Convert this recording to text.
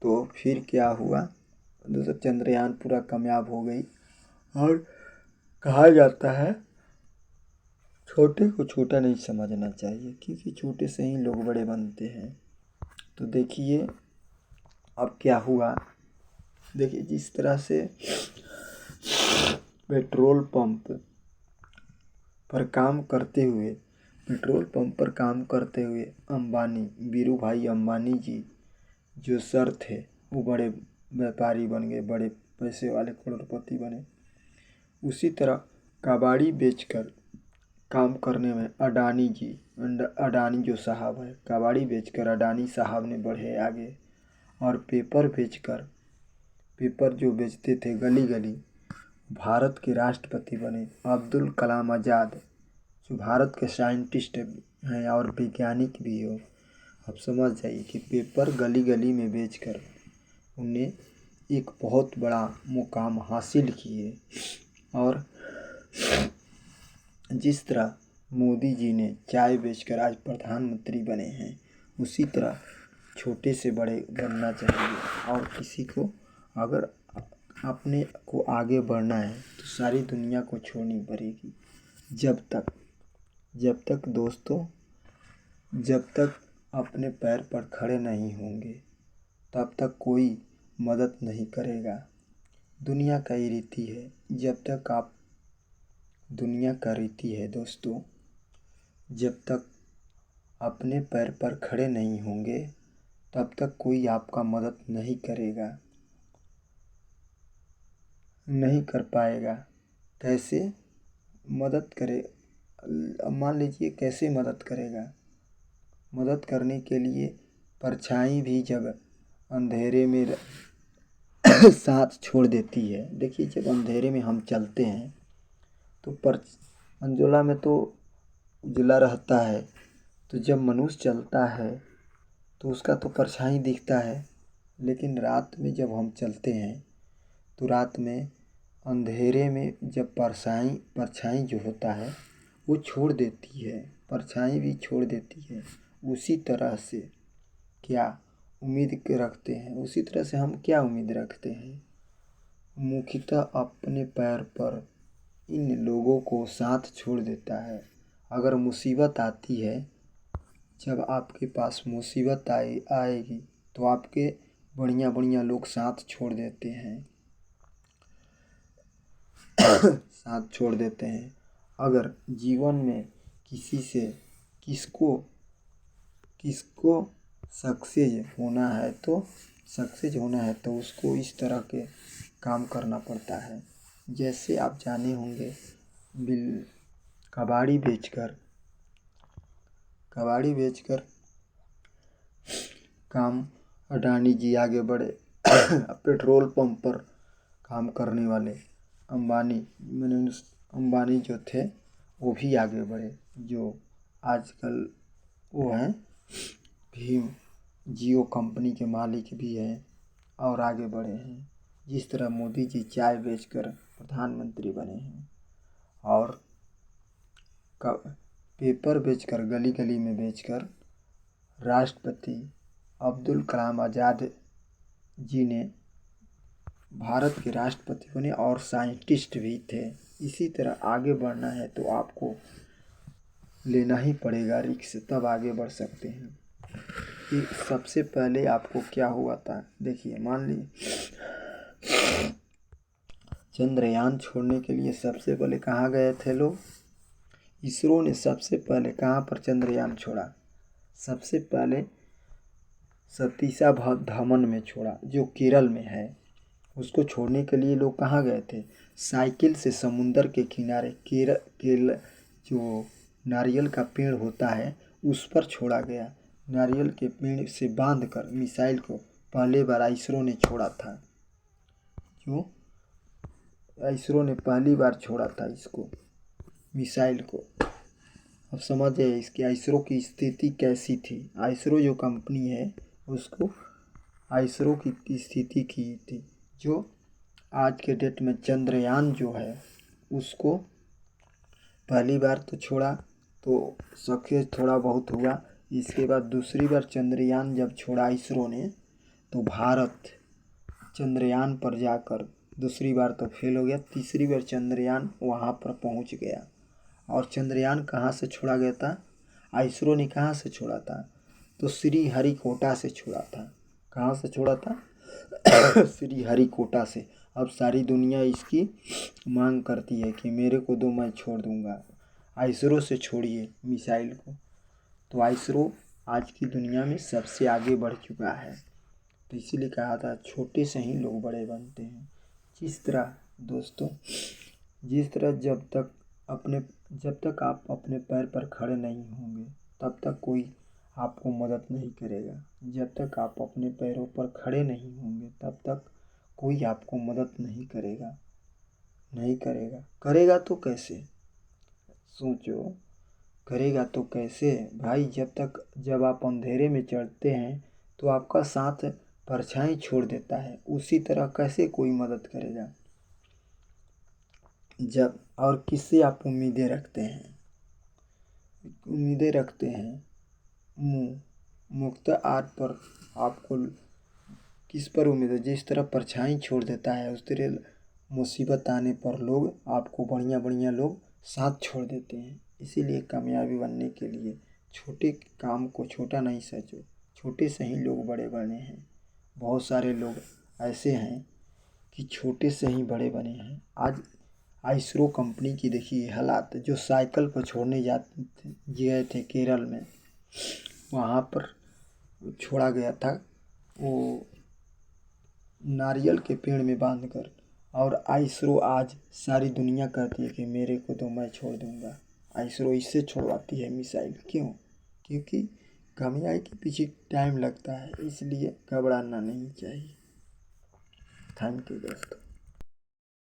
तो फिर क्या हुआ दोस्तों, चंद्रयान पूरा कामयाब हो गई। और कहा जाता है छोटे को छोटा नहीं समझना चाहिए, क्योंकि छोटे से ही लोग बड़े बनते हैं। तो देखिए अब क्या हुआ, देखिए जिस तरह से पेट्रोल पंप पर काम करते हुए अंबानी, बीरू भाई अंबानी जी जो सर थे वो बड़े व्यापारी बन गए, बड़े पैसे वाले करोड़पति बने। उसी तरह कबाड़ी बेचकर काम करने में अडानी जो साहब है, कबाड़ी बेचकर अडानी साहब ने बढ़े आगे। और पेपर जो बेचते थे गली गली, भारत के राष्ट्रपति बने। अब्दुल कलाम आज़ाद जो भारत के साइंटिस्ट हैं और वैज्ञानिक भी हो, अब समझ जाइए कि पेपर गली गली में बेचकर उन्हें एक बहुत बड़ा मुकाम हासिल किए। और जिस तरह मोदी जी ने चाय बेचकर आज प्रधानमंत्री बने हैं, उसी तरह छोटे से बड़े बनना चाहिए। और किसी को अगर अपने को आगे बढ़ना है तो सारी दुनिया को छोड़नी पड़ेगी। जब तक दोस्तों, जब तक अपने पैर पर खड़े नहीं होंगे तब तक कोई मदद नहीं करेगा। दुनिया का ये रीति है, जब तक आप दुनिया का रीति है दोस्तों, जब तक अपने पैर पर खड़े नहीं होंगे तब तक कोई आपका मदद नहीं करेगा, नहीं कर पाएगा। कैसे मदद करे, मान लीजिए कैसे मदद करेगा। मदद करने के लिए परछाई भी जब अंधेरे में साथ छोड़ देती है। देखिए जब अंधेरे में हम चलते हैं तो अंजोला में तो उजला रहता है, तो जब मनुष्य चलता है तो उसका तो परछाई दिखता है। लेकिन रात में जब हम चलते हैं तो रात में अंधेरे में जब परछाई जो होता है वो छोड़ देती है, परछाई भी छोड़ देती है। उसी तरह से क्या उम्मीद रखते हैं, उसी तरह से हम क्या उम्मीद रखते हैं, मुख्यतः अपने पैर पर इन लोगों को साथ छोड़ देता है। अगर मुसीबत आती है, जब आपके पास मुसीबत आएगी तो आपके बढ़िया बढ़िया लोग साथ छोड़ देते हैं साथ छोड़ देते हैं। अगर जीवन में किसको सक्सेस होना है तो उसको इस तरह के काम करना पड़ता है। जैसे आप जाने होंगे कबाड़ी बेचकर काम अडानी जी आगे बढ़े। पेट्रोल पंप पर काम करने वाले अंबानी जो थे वो भी आगे बढ़े, जो आजकल वो हैं भीम जियो कंपनी के मालिक भी हैं और आगे बढ़े हैं। जिस तरह मोदी जी चाय बेचकर प्रधानमंत्री बने हैं और पेपर बेचकर गली गली में बेचकर राष्ट्रपति अब्दुल कलाम आज़ाद जी ने भारत के राष्ट्रपति बने और साइंटिस्ट भी थे। इसी तरह आगे बढ़ना है तो आपको लेना ही पड़ेगा रिस्क, तब आगे बढ़ सकते हैं। कि सबसे पहले आपको क्या हुआ था, देखिए मान लीजिए चंद्रयान छोड़ने के लिए सबसे पहले कहाँ गए थे लोग। इसरो ने सबसे पहले कहाँ पर चंद्रयान छोड़ा, सबसे पहले सतीशा धामन में छोड़ा जो केरल में है। उसको छोड़ने के लिए लोग कहाँ गए थे, साइकिल से समुंदर के किनारे केरल जो नारियल का पेड़ होता है उस पर छोड़ा गया। नारियल के पेड़ से बांधकर मिसाइल को पहले बार इसरो ने छोड़ा था। क्यों इसरो ने पहली बार छोड़ा था इसको, मिसाइल को। अब समझिए इसकी इसरो की स्थिति कैसी थी। इसरो जो कंपनी है उसको इसरो की स्थिति की थी, जो आज के डेट में चंद्रयान जो है उसको पहली बार तो छोड़ा तो सक्सेस थोड़ा बहुत हुआ। इसके बाद दूसरी बार चंद्रयान जब छोड़ा इसरो ने तो भारत चंद्रयान पर जाकर दूसरी बार तो फेल हो गया, तीसरी बार चंद्रयान वहाँ पर पहुँच गया। और चंद्रयान कहाँ से छोड़ा गया था? इसरो ने कहाँ से छोड़ा था? तो श्रीहरिकोटा से छोड़ा था। कहाँ से छोड़ा था? श्रीहरिकोटा से। अब सारी दुनिया इसकी मांग करती है कि मेरे को दो, मैं छोड़ दूंगा। इसरो से छोड़िए मिसाइल को। तो इसरो आज की दुनिया में सबसे आगे बढ़ चुका है। तो इसीलिए कहा था छोटे से ही लोग बड़े बनते हैं। जिस तरह दोस्तों, जिस तरह जब तक आप अपने पैर पर खड़े नहीं होंगे तब तक कोई आपको मदद नहीं करेगा। जब तक आप अपने पैरों पर खड़े नहीं होंगे तब तक कोई आपको मदद नहीं करेगा। करेगा तो कैसे? सोचो, करेगा तो कैसे भाई? जब आप अंधेरे में चढ़ते हैं तो आपका साथ परछाई छोड़ देता है। उसी तरह कैसे कोई मदद करेगा? जब और किससे आप उम्मीदें रखते हैं? मुक्त आर्ट पर आपको किस पर उम्मीद है? जिस तरह परछाई छोड़ देता है उस तरह मुसीबत आने पर लोग आपको बढ़िया लोग साथ छोड़ देते हैं। इसीलिए कामयाबी बनने के लिए छोटे काम को छोटा नहीं समझो, छोटे से ही लोग बड़े बने हैं। बहुत सारे लोग ऐसे हैं कि छोटे से ही बड़े बने हैं। आज इसरो कंपनी की देखिए हालात, जो साइकिल पर छोड़ने गए थे केरल में, वहाँ पर छोड़ा गया था वो नारियल के पेड़ में बांधकर। और इसरो आज सारी दुनिया कहती है कि मेरे को तो मैं छोड़ दूंगा। इसरो इससे छोड़वाती है मिसाइल। क्यों? क्योंकि कामयाबी के पीछे टाइम लगता है, इसलिए घबराना नहीं चाहिए। थैंक यू दोस्तों।